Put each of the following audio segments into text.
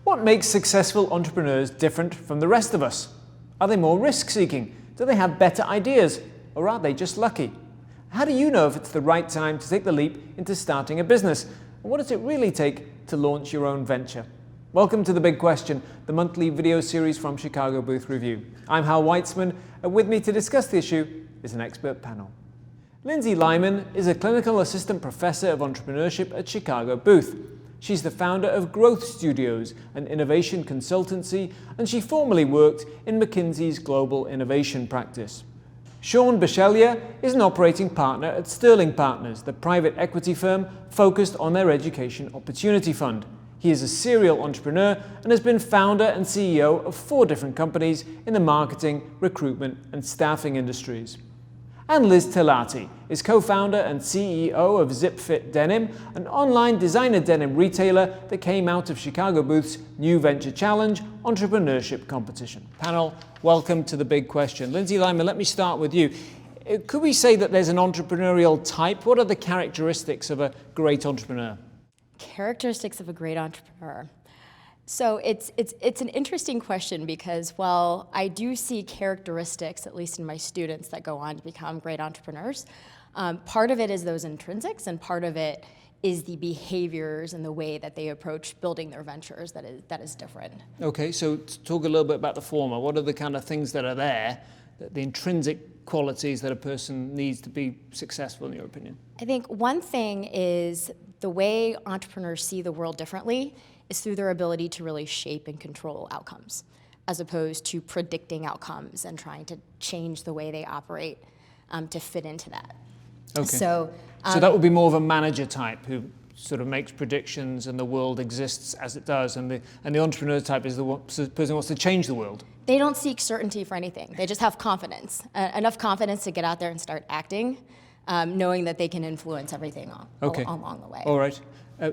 What makes successful entrepreneurs different from the rest of us? Are they more risk-seeking? Do they have better ideas? Or are they just lucky? How do you know if it's the right time to take the leap into starting a business? And what does it really take to launch your own venture? Welcome to The Big Question, the monthly video series from Chicago Booth Review. I'm Hal Weitzman, and with me to discuss the issue is an expert panel. Lindsey Lyman is a clinical assistant professor of entrepreneurship at Chicago Booth. She's the founder of Growth Studios, an innovation consultancy, and she formerly worked in McKinsey's global innovation practice. Sean Bisceglia is an operating partner at Sterling Partners, the private equity firm focused on their education opportunity fund. He is a serial entrepreneur and has been founder and CEO of 4 different companies in the marketing, recruitment, and staffing industries. And Liz Tilatti is co-founder and CEO of ZipFit Denim, an online designer denim retailer that came out of Chicago Booth's New Venture Challenge entrepreneurship competition. Panel, welcome to The Big Question. Lindsey Lyman, let me start with you. Could we say that there's an entrepreneurial type? What are the characteristics of a great entrepreneur? Characteristics of a great entrepreneur. So it's an interesting question because while I do see characteristics, at least in my students, that go on to become great entrepreneurs, part of it is those intrinsics and part of it is the behaviors and the way that they approach building their ventures that is different. Okay, so talk a little bit about the former. What are the kind of things that are there, the intrinsic qualities that a person needs to be successful in your opinion? I think one thing is the way entrepreneurs see the world differently is through their ability to really shape and control outcomes, as opposed to predicting outcomes and trying to change the way they operate to fit into that. Okay. So that would be more of a manager type who sort of makes predictions and the world exists as it does, and the entrepreneur type is the person who wants to change the world. They don't seek certainty for anything. They just have confidence, enough confidence to get out there and start acting, knowing that they can influence everything along the way. All right.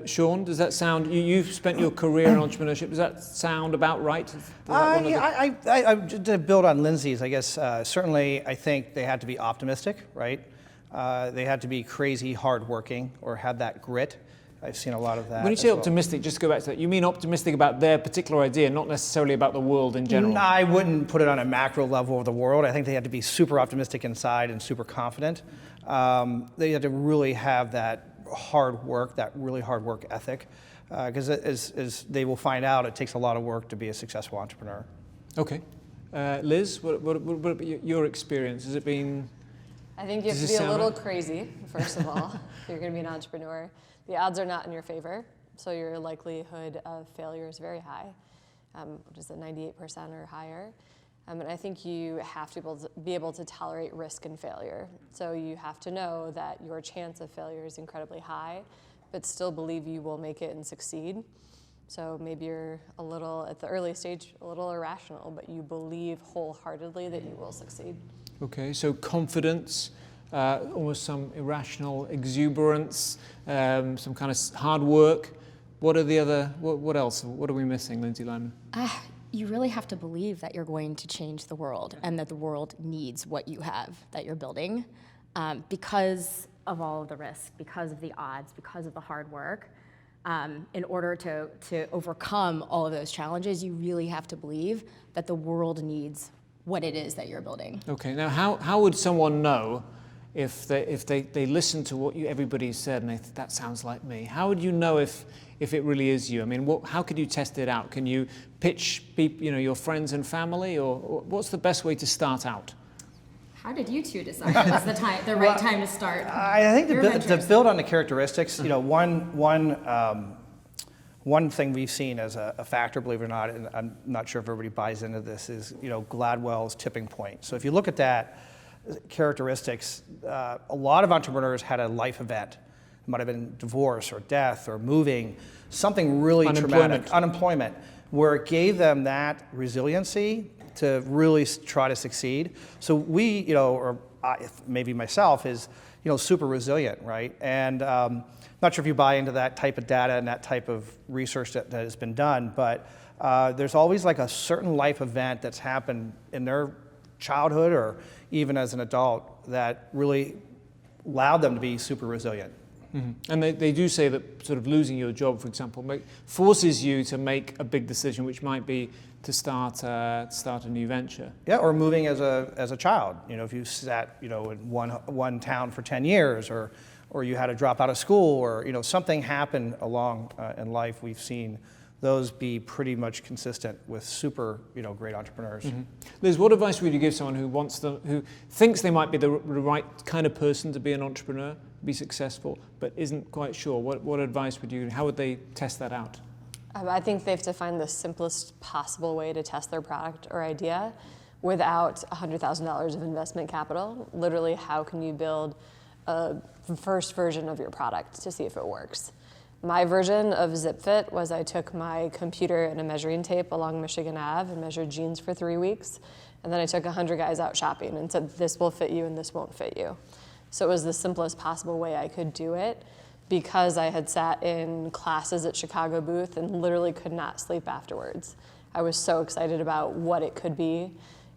Sean, does that sound, you've spent your career in entrepreneurship, does that sound about right? To build on Lindsey's, I guess, certainly I think they had to be optimistic, right? They had to be crazy hardworking or had that grit. I've seen a lot of that. When you say optimistic, just to go back to that, you mean optimistic about their particular idea, not necessarily about the world in general? No, I wouldn't put it on a macro level of the world. I think they had to be super optimistic inside and super confident. They had to really have that hard work, that really hard work ethic, because as they will find out, it takes a lot of work to be a successful entrepreneur. Okay. Liz, what about your experience? Has it been... I think you have to be a little crazy, first of all, if you're going to be an entrepreneur. The odds are not in your favor, so your likelihood of failure is very high, which is at 98% or higher. And I think you have to be able to tolerate risk and failure. So you have to know that your chance of failure is incredibly high, but still believe you will make it and succeed. So maybe you're a little, at the early stage, a little irrational, but you believe wholeheartedly that you will succeed. Okay, so confidence, almost some irrational exuberance, some kind of hard work. What are the other, what else? What are we missing, Lindsey Lyman? You really have to believe that you're going to change the world and that the world needs what you have that you're building because of all of the risk, because of the odds, because of the hard work. In order to overcome all of those challenges, you really have to believe that the world needs what it is that you're building. Okay, now how would someone know if they listen to what everybody said and that sounds like me? How would you know if it really is you? I mean, how could you test it out? Can you pitch people, your friends and family, or what's the best way to start out? How did you two decide it was the right time to start? I think to build on the characteristics, one thing we've seen as a factor, believe it or not, and I'm not sure if everybody buys into this, is Gladwell's tipping point. So if you look at that characteristics, a lot of entrepreneurs had a life event. It might have been divorce or death or moving, something really traumatic, unemployment, where it gave them that resiliency to really try to succeed. So we, or maybe myself, is super resilient, right? And not sure if you buy into that type of data and that type of research that has been done, but there's always like a certain life event that's happened in their childhood or even as an adult that really allowed them to be super resilient. Mm-hmm. And they do say that sort of losing your job, for example, forces you to make a big decision, which might be to start a new venture. Yeah, or moving as a child. You know, if you sat, you know, in one town for 10 years, or you had to drop out of school, or, you know, something happened along in life, we've seen those be pretty much consistent with super, you know, great entrepreneurs. Mm-hmm. Liz, what advice would you give someone who thinks they might be the right kind of person to be an entrepreneur, be successful, but isn't quite sure? What advice would you? How would they test that out? I think they have to find the simplest possible way to test their product or idea without $100,000 of investment capital. Literally, how can you build a first version of your product to see if it works? My version of ZipFit was I took my computer and a measuring tape along Michigan Ave and measured jeans for 3 weeks. And then I took 100 guys out shopping and said, this will fit you and this won't fit you. So it was the simplest possible way I could do it, because I had sat in classes at Chicago Booth and literally could not sleep afterwards. I was so excited about what it could be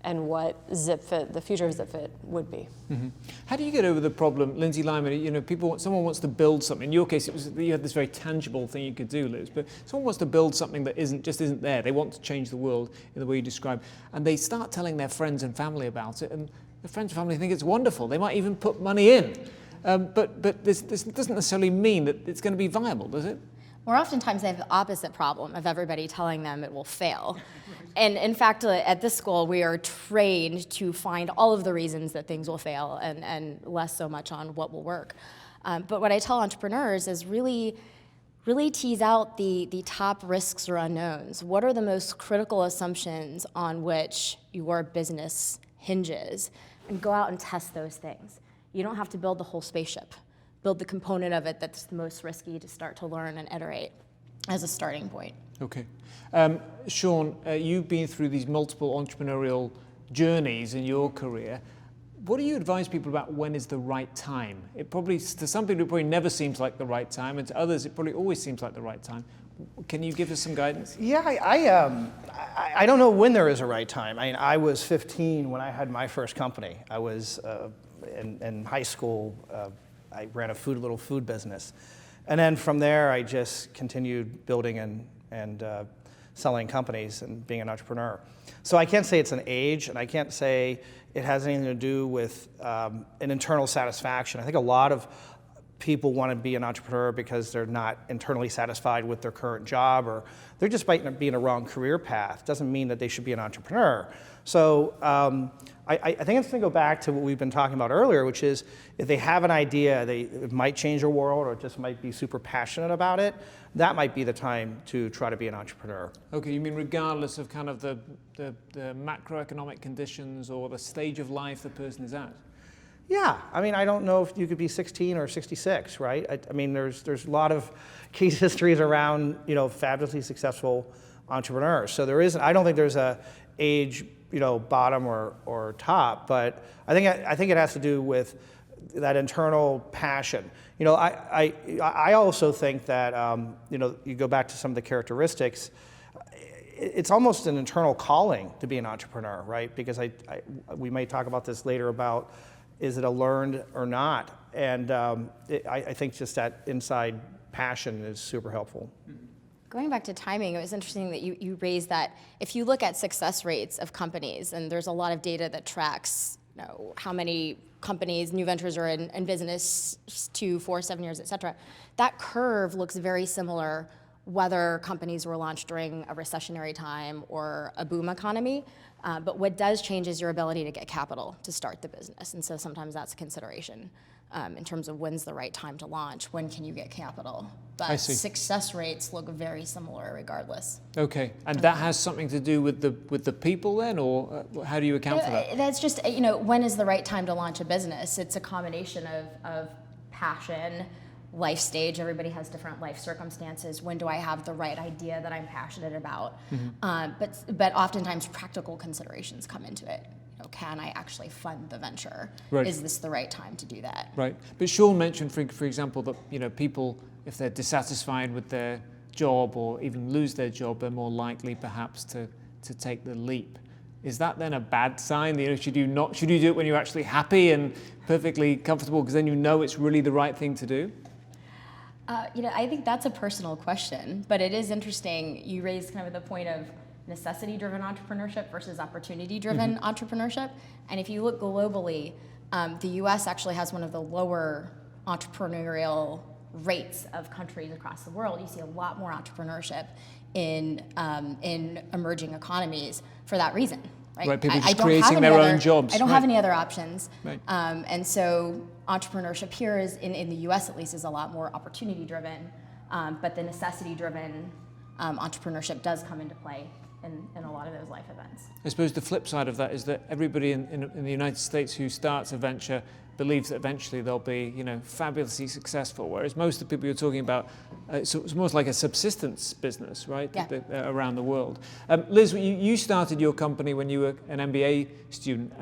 and what ZipFit, the future of ZipFit, would be. Mm-hmm. How do you get over the problem, Lindsey, Lyman? You know, someone wants to build something. In your case, you had this very tangible thing you could do, Liz. But someone wants to build something that isn't there. They want to change the world in the way you describe, and they start telling their friends and family about it, and the friends and family think it's wonderful. They might even put money in, but this doesn't necessarily mean that it's going to be viable, does it? Or oftentimes they have the opposite problem of everybody telling them it will fail. And in fact, at this school, we are trained to find all of the reasons that things will fail and less so much on what will work. But what I tell entrepreneurs is really tease out the top risks or unknowns. What are the most critical assumptions on which your business hinges? And go out and test those things. You don't have to build the whole spaceship. Build the component of it that's the most risky to start to learn and iterate as a starting point. Okay. Sean, you've been through these multiple entrepreneurial journeys in your career. What do you advise people about when is the right time? It probably, to some people, it probably never seems like the right time, and to others, it probably always seems like the right time. Can you give us some guidance? Yeah, I don't know when there is a right time. I mean, I was 15 when I had my first company. I was in high school. I ran a little food business. And then from there, I just continued building and selling companies and being an entrepreneur. So I can't say it's an age, and I can't say it has anything to do with an internal satisfaction. I think a lot of people want to be an entrepreneur because they're not internally satisfied with their current job, or they're just might be in a wrong career path. Doesn't mean that they should be an entrepreneur. So I think it's going to go back to what we've been talking about earlier, which is if they have an idea, it might change their world, or just might be super passionate about it, that might be the time to try to be an entrepreneur. Okay, you mean regardless of kind of the macroeconomic conditions or the stage of life the person is at? Yeah, I mean, I don't know if you could be 16 or 66, right? I mean, there's a lot of case histories around, you know, fabulously successful entrepreneurs. So I don't think there's a age, you know, bottom or top, but I think it has to do with that internal passion. You know, I also think that you know, you go back to some of the characteristics. It's almost an internal calling to be an entrepreneur, right? Because we may talk about this later about, is it a learned or not? And I think just that inside passion is super helpful. Going back to timing, it was interesting that you raised that if you look at success rates of companies, and there's a lot of data that tracks, you know, how many companies, new ventures are in business 2, 4, 7 years, et cetera, that curve looks very similar whether companies were launched during a recessionary time or a boom economy. But what does change is your ability to get capital to start the business. And so sometimes that's a consideration in terms of when's the right time to launch, when can you get capital. But success rates look very similar regardless. Okay, and that has something to do with the people then, or how do you account for that? That's just, you know, when is the right time to launch a business? It's a combination of passion, life stage. Everybody has different life circumstances. When do I have the right idea that I'm passionate about? Mm-hmm. But oftentimes practical considerations come into it. You know, can I actually fund the venture? Right. Is this the right time to do that? Right. But Sean mentioned, for example, that, you know, people, if they're dissatisfied with their job or even lose their job, they're more likely perhaps to take the leap. Is that then a bad sign? You know, should you do it when you're actually happy and perfectly comfortable, because then you know it's really the right thing to do? I think that's a personal question, but it is interesting. You raised kind of the point of necessity-driven entrepreneurship versus opportunity-driven entrepreneurship. And if you look globally, the U.S. actually has one of the lower entrepreneurial rates of countries across the world. You see a lot more entrepreneurship in emerging economies for that reason. Right, people just creating their own jobs. I don't have any other options. Right. And so entrepreneurship here is, in the US at least, is a lot more opportunity driven, but the necessity driven entrepreneurship does come into play in a lot of those life events. I suppose the flip side of that is that everybody in the United States who starts a venture believes that eventually they'll be, fabulously successful. Whereas most of the people you're talking about, so it's more like a subsistence business, right? Yeah. Around the world. Liz, you started your company when you were an MBA student.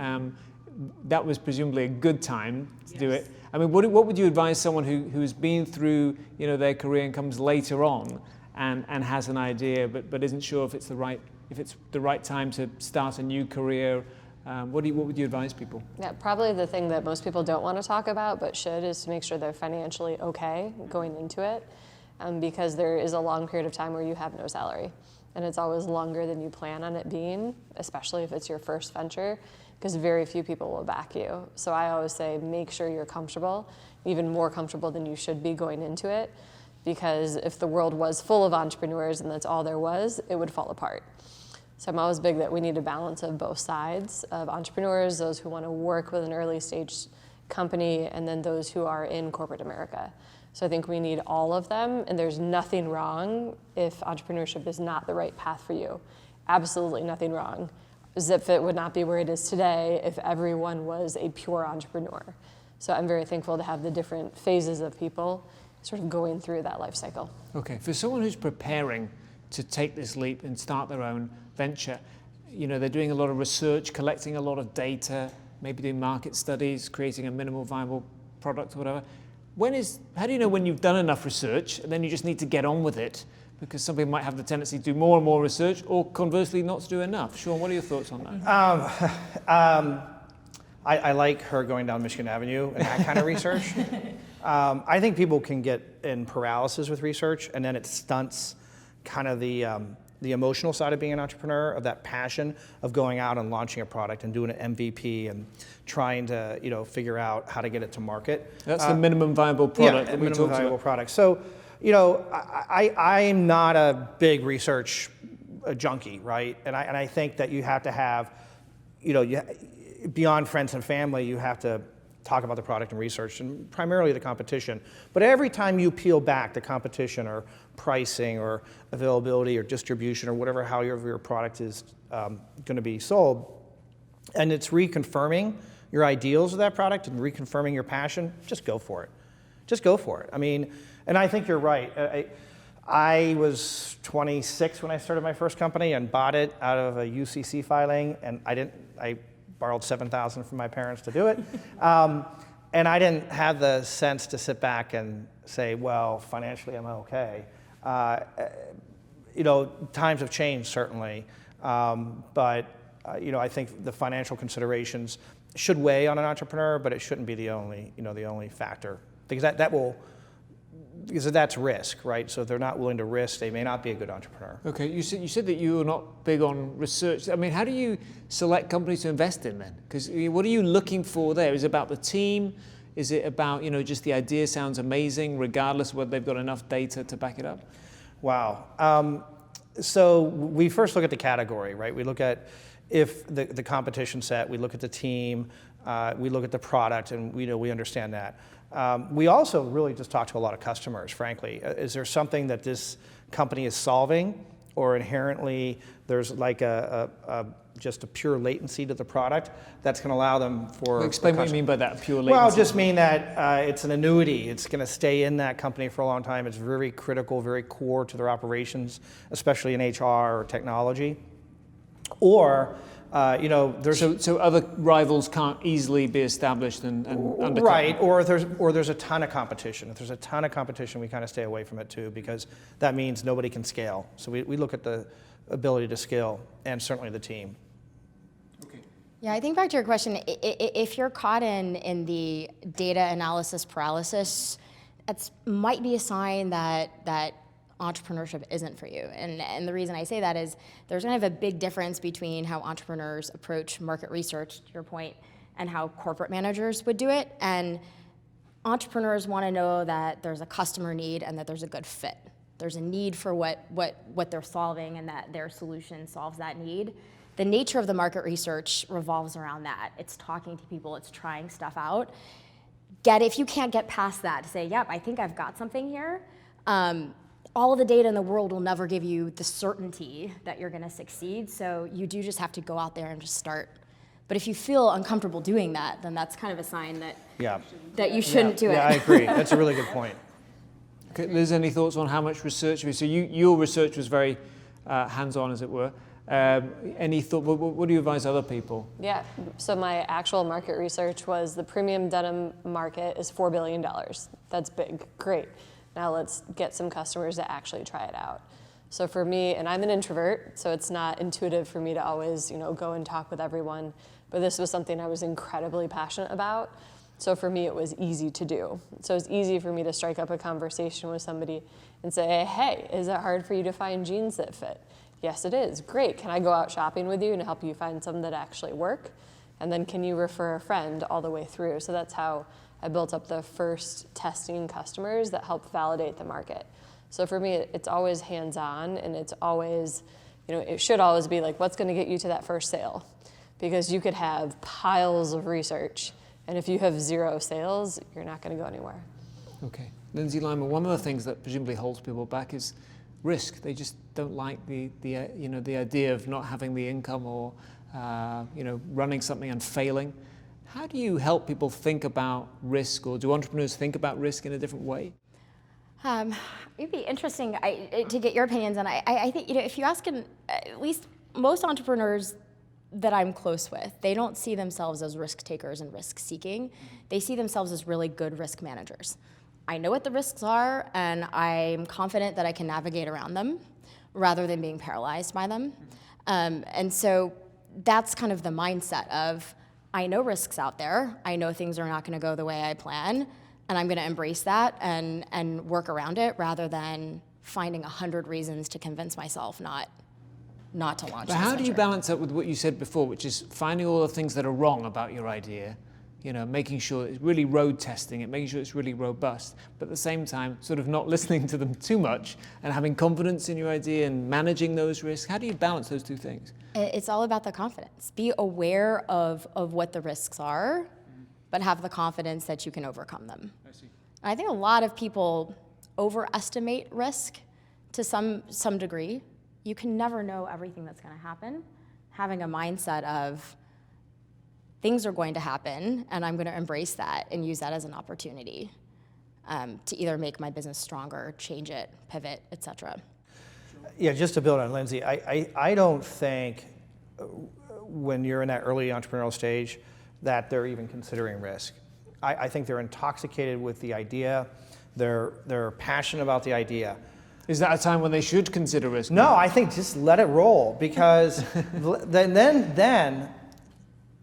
That was presumably a good time to do it. I mean, what would you advise someone who's been through, their career and comes later on and has an idea but isn't sure if it's the right time to start a new career? What would you advise people? Yeah, probably the thing that most people don't want to talk about but should is to make sure they're financially okay going into it, because there is a long period of time where you have no salary, and it's always longer than you plan on it being, especially if it's your first venture, because very few people will back you. So I always say make sure you're comfortable, even more comfortable than you should be going into it, because if the world was full of entrepreneurs and that's all there was, it would fall apart. So I'm always big that we need a balance of both sides of entrepreneurs, those who want to work with an early stage company, and then those who are in corporate America. So I think we need all of them, and there's nothing wrong if entrepreneurship is not the right path for you. Absolutely nothing wrong. ZipFit would not be where it is today if everyone was a pure entrepreneur. So I'm very thankful to have the different phases of people sort of going through that life cycle. Okay, for someone who's preparing to take this leap and start their own venture, they're doing a lot of research, collecting a lot of data, maybe doing market studies, creating a minimal viable product or whatever. How do you know when you've done enough research and then you just need to get on with it? Because some people might have the tendency to do more and more research, or conversely not to do enough. Sean, what are your thoughts on that? I like her going down Michigan Avenue and that kind of research. I think people can get in paralysis with research, and then it stunts kind of the emotional side of being an entrepreneur, of that passion of going out and launching a product and doing an MVP and trying to figure out how to get it to market. That's the minimum viable product. Yeah, minimum viable product. So I'm not a big research junkie, right? And I think that you have to have, beyond friends and family, you have to talk about the product and research, and primarily the competition. But every time you peel back the competition or pricing or availability or distribution or whatever, however your product is going to be sold, and it's reconfirming your ideals of that product and reconfirming your passion, just go for it. Just go for it. I mean, and I think you're right. I was 26 when I started my first company and bought it out of a UCC filing, and I borrowed $7,000 from my parents to do it. And I didn't have the sense to sit back and say, well, financially I'm okay. Times have changed, certainly. But I think the financial considerations should weigh on an entrepreneur, but it shouldn't be the only factor. Because because that's risk, right? So if they're not willing to risk, they may not be a good entrepreneur. Okay, you said that you were not big on research. I mean, how do you select companies to invest in then? Because what are you looking for there? Is it about the team? Is it about, just the idea sounds amazing, regardless of whether they've got enough data to back it up? Wow. So we first look at the category, right? We look at if the competition set, we look at the team, we look at the product, and we understand that. We also really just talk to a lot of customers, frankly. Is there something that this company is solving, or inherently there's like just a pure latency to the product that's going to allow them for... Well, explain what you mean by that, pure latency. Well, just mean that it's an annuity. It's going to stay in that company for a long time. It's very critical, very core to their operations, especially in HR or technology. Or... there's so other rivals can't easily be established and undercut. Right, or there's a ton of competition. If there's a ton of competition, we kind of stay away from it too, because that means nobody can scale. So we look at the ability to scale, and certainly the team. Okay. Yeah, I think back to your question, if you're caught in the data analysis paralysis That might be a sign that entrepreneurship isn't for you. And the reason I say that is there's kind of a big difference between how entrepreneurs approach market research, to your point, and how corporate managers would do it. And entrepreneurs want to know that there's a customer need and that there's a good fit. There's a need for what they're solving and that their solution solves that need. The nature of the market research revolves around that. It's talking to people, it's trying stuff out. If you can't get past that to say, yep, I think I've got something here, all of the data in the world will never give you the certainty that you're gonna succeed, so you do just have to go out there and just start. But if you feel uncomfortable doing that, then that's kind of a sign that you shouldn't do it. Yeah, I agree. That's a really good point. Okay, Liz, any thoughts on how much research? So your research was very hands-on, as it were. Any thought? What do you advise other people? Yeah. So my actual market research was the premium denim market is $4 billion. That's big. Great. Now let's get some customers to actually try it out. So for me, and I'm an introvert, so it's not intuitive for me to always, go and talk with everyone. But this was something I was incredibly passionate about. So for me, it was easy to do. So it was easy for me to strike up a conversation with somebody and say, hey, is it hard for you to find jeans that fit? Yes, it is. Great. Can I go out shopping with you and help you find some that actually work? And then can you refer a friend all the way through? So that's how I built up the first testing customers that help validate the market. So for me, it's always hands-on, and it's always, it should always be like, what's going to get you to that first sale? Because you could have piles of research, and if you have 0 sales, you're not going to go anywhere. Okay. Lindsey, Lyman, one of the things that presumably holds people back is risk. They just don't like the idea of not having the income or running something and failing. How do you help people think about risk, or do entrepreneurs think about risk in a different way? It'd be interesting to get your opinions, and I think if you ask at least most entrepreneurs that I'm close with, they don't see themselves as risk takers and risk seeking. They see themselves as really good risk managers. I know what the risks are, and I'm confident that I can navigate around them rather than being paralyzed by them. And so that's kind of the mindset of, I know risks out there, I know things are not gonna go the way I plan, and I'm gonna embrace that and work around it rather than finding 100 reasons to convince myself not to launch. But how do you balance that with what you said before, which is finding all the things that are wrong about your idea, making sure it's really road testing it, making sure it's really robust, but at the same time, sort of not listening to them too much and having confidence in your idea and managing those risks? How do you balance those two things? It's all about the confidence. Be aware of what the risks are, but have the confidence that you can overcome them. I see. I think a lot of people overestimate risk to some degree. You can never know everything that's going to happen. Having a mindset of things are going to happen, and I'm going to embrace that and use that as an opportunity to either make my business stronger, change it, pivot, etc. Yeah, just to build on Lindsey, I don't think when you're in that early entrepreneurial stage that they're even considering risk. I think they're intoxicated with the idea. They're passionate about the idea. Is that a time when they should consider risk? No, I think just let it roll, because then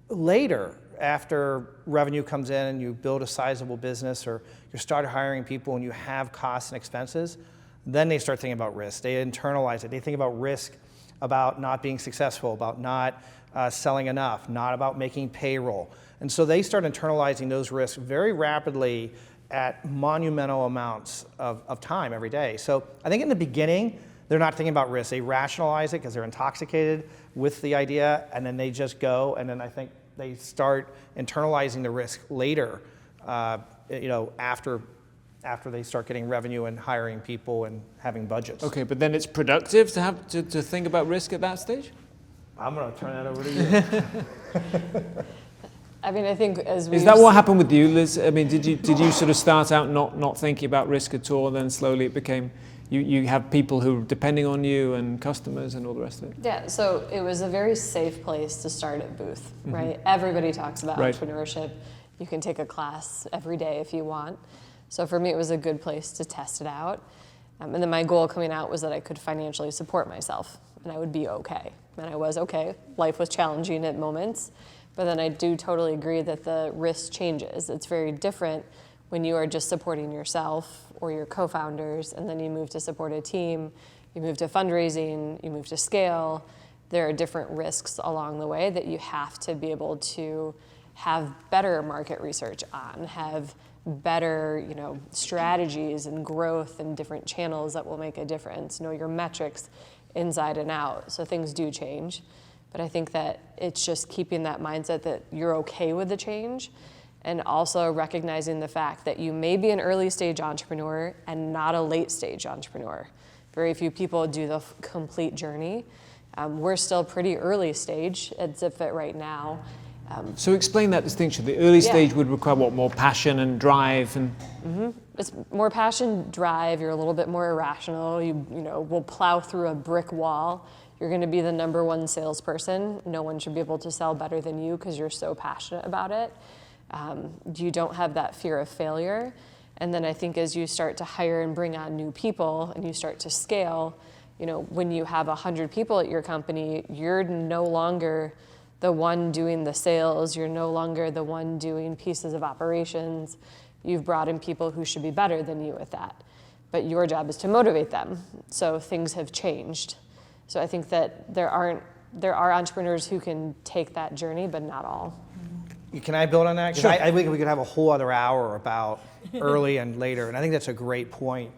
later, after revenue comes in and you build a sizable business, or you start hiring people and you have costs and expenses, then they start thinking about risk. They internalize it. They think about risk, about not being successful, about not selling enough, not about making payroll. And so they start internalizing those risks very rapidly at monumental amounts of time every day. So I think in the beginning, they're not thinking about risk. They rationalize it because they're intoxicated with the idea, and then they just go, and then I think they start internalizing the risk later, after they start getting revenue and hiring people and having budgets. Okay, but then it's productive to have to think about risk at that stage? I'm going to turn that over to you. I mean, I think is that what happened with you, Liz? I mean, did you sort of start out not thinking about risk at all, and then slowly it became you have people who are depending on you and customers and all the rest of it? Yeah, so it was a very safe place to start at Booth, right? Everybody talks about entrepreneurship. You can take a class every day if you want. So for me, it was a good place to test it out. And then my goal coming out was that I could financially support myself and I would be okay. And I was okay. Life was challenging at moments. But then I do totally agree that the risk changes. It's very different when you are just supporting yourself or your co-founders, and then you move to support a team, you move to fundraising, you move to scale, there are different risks along the way that you have to be able to have better market research on, have better, strategies and growth and different channels that will make a difference, know your metrics inside and out. So things do change. But I think that it's just keeping that mindset that you're okay with the change, and also recognizing the fact that you may be an early stage entrepreneur and not a late stage entrepreneur. Very few people do the complete journey. We're still pretty early stage at ZipFit right now. So explain that distinction. The early stage would require what, more passion and drive and. It's more passion, drive. You're a little bit more irrational. You will plow through a brick wall. You're going to be the number one salesperson. No one should be able to sell better than you because you're so passionate about it. You don't have that fear of failure. And then I think as you start to hire and bring on new people and you start to scale, when you have 100 people at your company, you're no longer the one doing the sales. You're no longer the one doing pieces of operations. You've brought in people who should be better than you at that. But your job is to motivate them. So things have changed. So I think that there are entrepreneurs who can take that journey, but not all. Can I build on that? Sure. I think we could have a whole other hour about early and later, and I think that's a great point.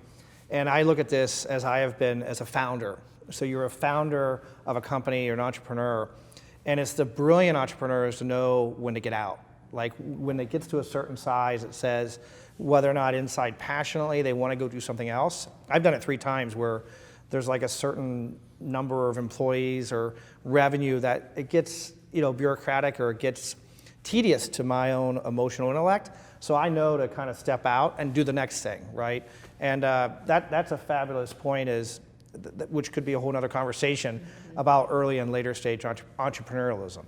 And I look at this as I have been as a founder. So you're a founder of a company, you're an entrepreneur, and it's the brilliant entrepreneurs to know when to get out. Like when it gets to a certain size, it says whether or not inside passionately they want to go do something else. I've done it 3 times where there's like a certain number of employees or revenue that it gets bureaucratic or it gets tedious to my own emotional intellect. So I know to kind of step out and do the next thing, right? And that's a fabulous point, which could be a whole other conversation about early and later stage entrepreneurialism.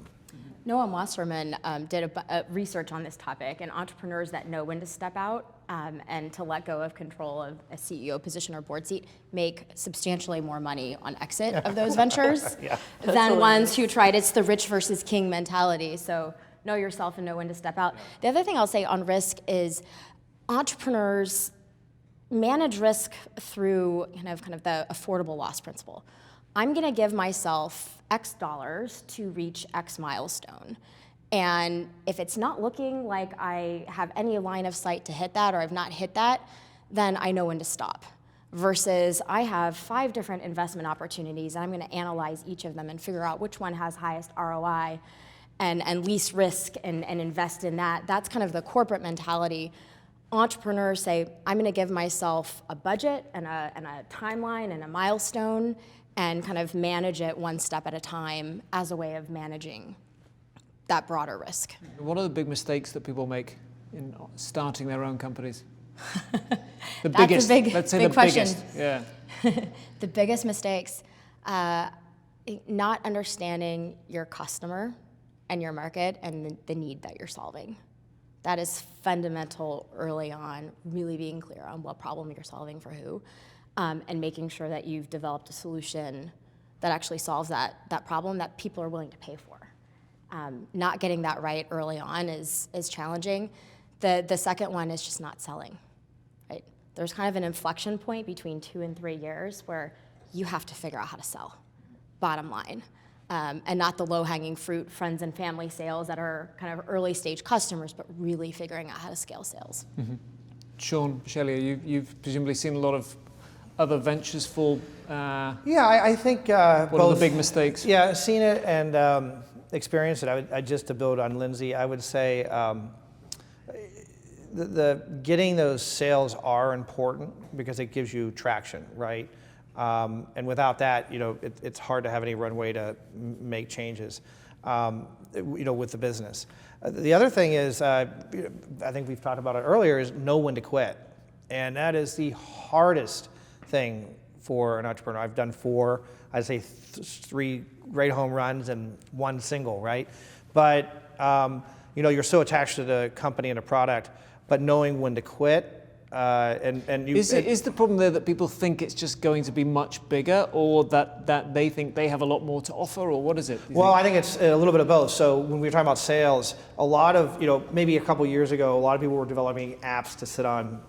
Noah Wasserman did a research on this topic, and entrepreneurs that know when to step out and to let go of control of a CEO position or board seat make substantially more money on exit of those ventures than ones who tried. It's the rich versus king mentality. So know yourself and know when to step out. The other thing I'll say on risk is entrepreneurs manage risk through kind of the affordable loss principle. I'm going to give myself X dollars to reach X milestone. And if it's not looking like I have any line of sight to hit that, or I've not hit that, then I know when to stop. Versus I have 5 different investment opportunities, and I'm going to analyze each of them and figure out which one has highest ROI and least risk and invest in that. That's kind of the corporate mentality. Entrepreneurs say, I'm going to give myself a budget and a timeline and a milestone, and kind of manage it one step at a time as a way of managing that broader risk. What are the big mistakes that people make in starting their own companies? The That's biggest, a big, let's say big the question. biggest. Yeah. The biggest mistakes, not understanding your customer and your market and the need that you're solving. That is fundamental early on, really being clear on what problem you're solving for who. And making sure that you've developed a solution that actually solves that problem that people are willing to pay for. Not getting that right early on is challenging. The second one is just not selling, right? There's kind of an inflection point between 2 and 3 years where you have to figure out how to sell, bottom line. And not the low-hanging fruit, friends and family sales that are kind of early stage customers, but really figuring out how to scale sales. Mm-hmm. Sean Bisceglia, you've presumably seen a lot of other ventures fall? I think what both are the big mistakes? Yeah, seen it and experienced it. I just to build on Lindsey, I would say the getting those sales are important because it gives you traction, right? And without that, it's hard to have any runway to make changes, with the business. The other thing is, I think we've talked about it earlier, is know when to quit, and that is the hardest thing for an entrepreneur. I've done 4, I'd say 3 great home runs and 1 single, right? But you're so attached to the company and the product, but knowing when to quit Is the problem there that people think it's just going to be much bigger, or that they think they have a lot more to offer, or what is it? Well, I think it's a little bit of both. So when we were talking about sales, a lot of, maybe a couple years ago, a lot of people were developing apps to sit on,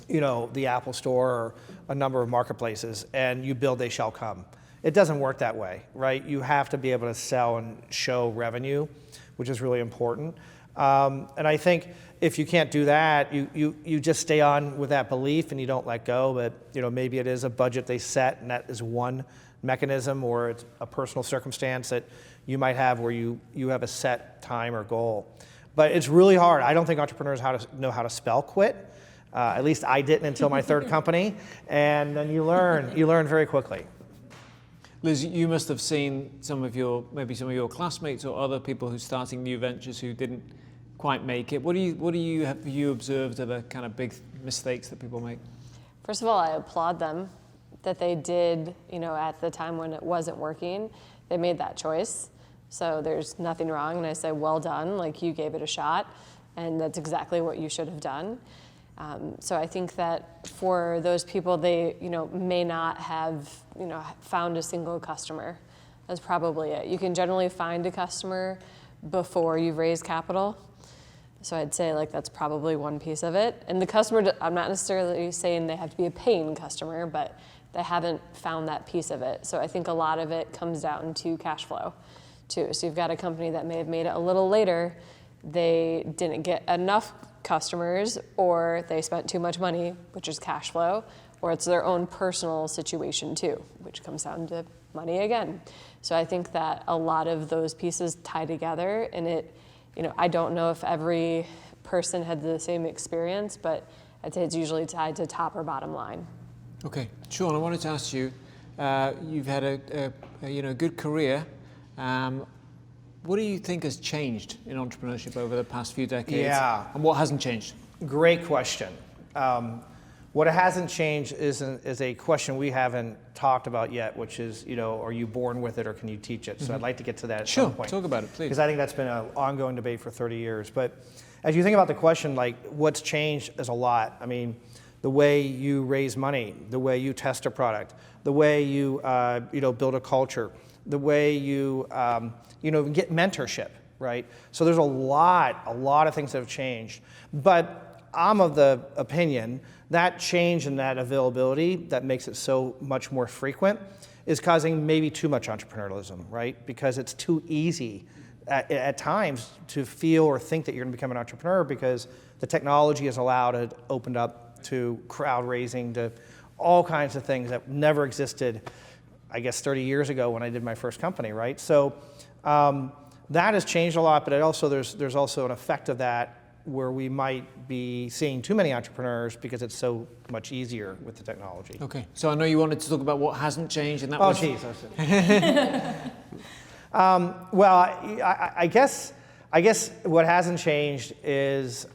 the Apple Store or a number of marketplaces, and you build, they shall come. It doesn't work that way, right? You have to be able to sell and show revenue, which is really important. And I think if you can't do that, you just stay on with that belief and you don't let go. But maybe it is a budget they set, and that is one mechanism, or it's a personal circumstance that you might have where you have a set time or goal. But it's really hard. I don't think entrepreneurs know how to spell quit. At least I didn't until my third company, and then you learn very quickly. Liz, you must have seen some of your classmates or other people who are starting new ventures who didn't quite make it. What have you observed are the kind of big mistakes that people make? First of all, I applaud them that they did, at the time when it wasn't working, they made that choice. So there's nothing wrong, and I say, well done, like you gave it a shot, and that's exactly what you should have done. So I think that for those people, they may not have found a single customer. That's probably it. You can generally find a customer before you've raised capital. So I'd say that's probably one piece of it. And the customer, I'm not necessarily saying they have to be a paying customer, but they haven't found that piece of it. So I think a lot of it comes down to cash flow too. So you've got a company that may have made it a little later, they didn't get enough customers, or they spent too much money, which is cash flow, or it's their own personal situation too, which comes down to money again. So I think that a lot of those pieces tie together, and I don't know if every person had the same experience, but I'd say it's usually tied to top or bottom line. Okay, Sean, I wanted to ask you, you've had a good career. What do you think has changed in entrepreneurship over the past few decades? Yeah. And what hasn't changed? Great question. What hasn't changed is a question we haven't talked about yet, which is, are you born with it or can you teach it? So I'd like to get to that at some point. Sure, talk about it, please. Because I think that's been an ongoing debate for 30 years. But as you think about the question, what's changed is a lot. I mean, the way you raise money, the way you test a product, the way you, build a culture, the way you, get mentorship, right? So there's a lot of things that have changed. But I'm of the opinion that change and that availability that makes it so much more frequent is causing maybe too much entrepreneurialism, right? Because it's too easy at times to feel or think that you're going to become an entrepreneur because the technology has allowed it, opened up to crowd raising, to all kinds of things that never existed, I guess, 30 years ago when I did my first company, right? So that has changed a lot, but there's also an effect of that where we might be seeing too many entrepreneurs because it's so much easier with the technology. Okay, so I know you wanted to talk about what hasn't changed, and that was... Oh, geez. Well, I guess what hasn't changed is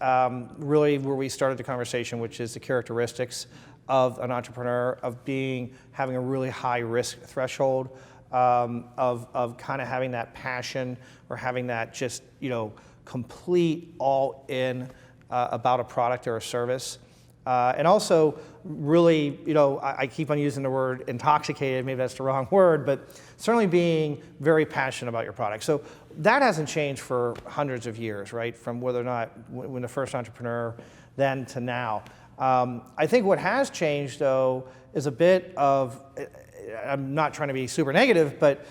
really where we started the conversation, which is the characteristics of an entrepreneur, of having a really high risk threshold, of kind of having that passion or having that just, complete all in about a product or a service. And also really, I keep on using the word intoxicated, maybe that's the wrong word, but certainly being very passionate about your product. So that hasn't changed for hundreds of years, right? From whether or not when the first entrepreneur, then to now. I think what has changed though is a bit of, I'm not trying to be super negative, but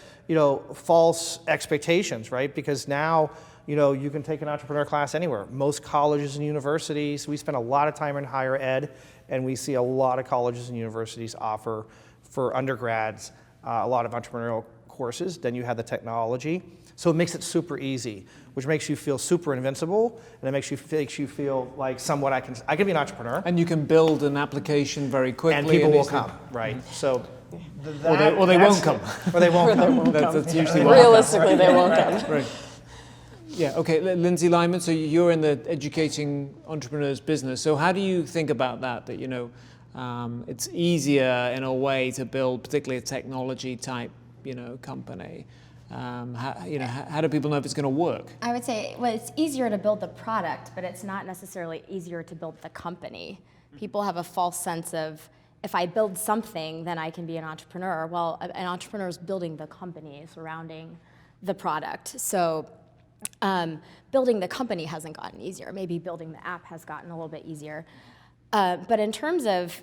false expectations, right? Because now, you can take an entrepreneur class anywhere. Most colleges and universities, we spend a lot of time in higher ed, and we see a lot of colleges and universities offer for undergrads a lot of entrepreneurial courses. Then you have the technology. So it makes it super easy, which makes you feel super invincible, and it makes you feel like somewhat I can be an entrepreneur. And you can build an application very quickly. And people will come, right? So or they won't come. Or they won't come. That's usually what realistically, they won't come. Right. Yeah, okay, Lindsey, Lyman, so you're in the educating entrepreneurs business. So how do you think about that it's easier in a way to build particularly a technology type, company? How do people know if it's going to work? I would say, well, it's easier to build the product, but it's not necessarily easier to build the company. People have a false sense of, if I build something, then I can be an entrepreneur. Well, an entrepreneur is building the company surrounding the product. So building the company hasn't gotten easier. Maybe building the app has gotten a little bit easier. But in terms of,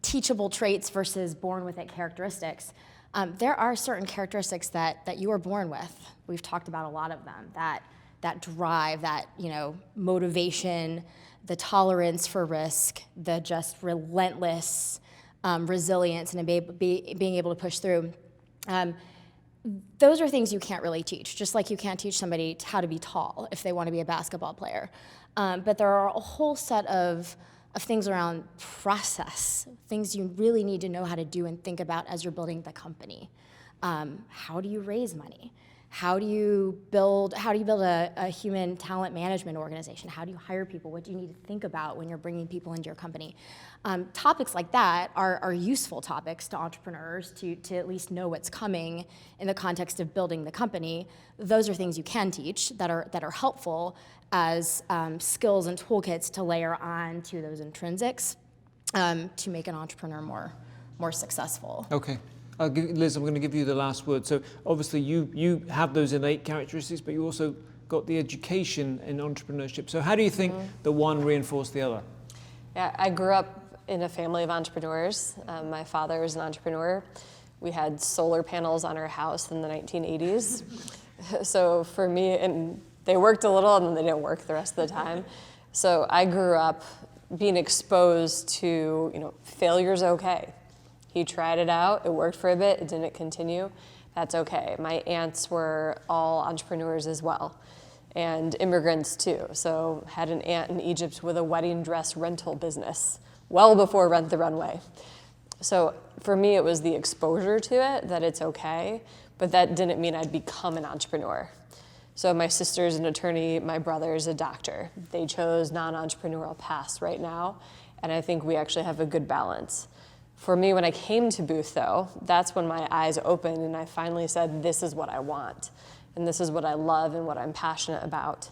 teachable traits versus born with it characteristics, there are certain characteristics that you are born with. We've talked about a lot of them. That drive, that motivation, the tolerance for risk, the just relentless resilience, and being able to push through. Those are things you can't really teach, just like you can't teach somebody how to be tall if they want to be a basketball player. But there are a whole set of things around process, things you really need to know how to do and think about as you're building the company. How do you raise money? How do you build a human talent management organization? How do you hire people? What do you need to think about when you're bringing people into your company? Topics like that are useful topics to entrepreneurs to at least know what's coming in the context of building the company. Those are things you can teach that are helpful as skills and toolkits to layer on to those intrinsics to make an entrepreneur more successful. Okay. Liz, I'm going to give you the last word. So obviously you have those innate characteristics, but you also got the education in entrepreneurship. So how do you think the one reinforced the other? Yeah, I grew up in a family of entrepreneurs. My father was an entrepreneur. We had solar panels on our house in the 1980s. So for me, and they worked a little and then they didn't work the rest of the time. So I grew up being exposed to, failure's okay. He tried it out, it worked for a bit, it didn't continue, that's okay. My aunts were all entrepreneurs as well, and immigrants too. So had an aunt in Egypt with a wedding dress rental business, well before Rent the Runway. So for me, it was the exposure to it, that it's okay, but that didn't mean I'd become an entrepreneur. So my sister's an attorney, my brother's a doctor. They chose non-entrepreneurial paths right now, and I think we actually have a good balance. For me, when I came to Booth, though, that's when my eyes opened and I finally said, this is what I want, and this is what I love and what I'm passionate about.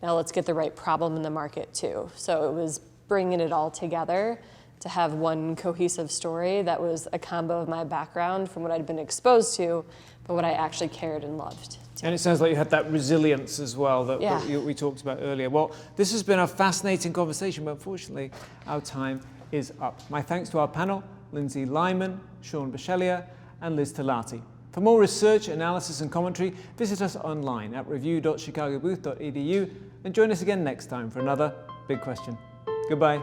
Now let's get the right problem in the market, too. So it was bringing it all together to have one cohesive story that was a combo of my background from what I'd been exposed to, but what I actually cared and loved. And it sounds like you had that resilience as well that we talked about earlier. Well, this has been a fascinating conversation, but unfortunately, our time is up. My thanks to our panel, Lindsey Lyman, Sean Bisceglia, and Liz Tilatti. For more research, analysis, and commentary, visit us online at review.chicagobooth.edu and join us again next time for another Big Question. Goodbye.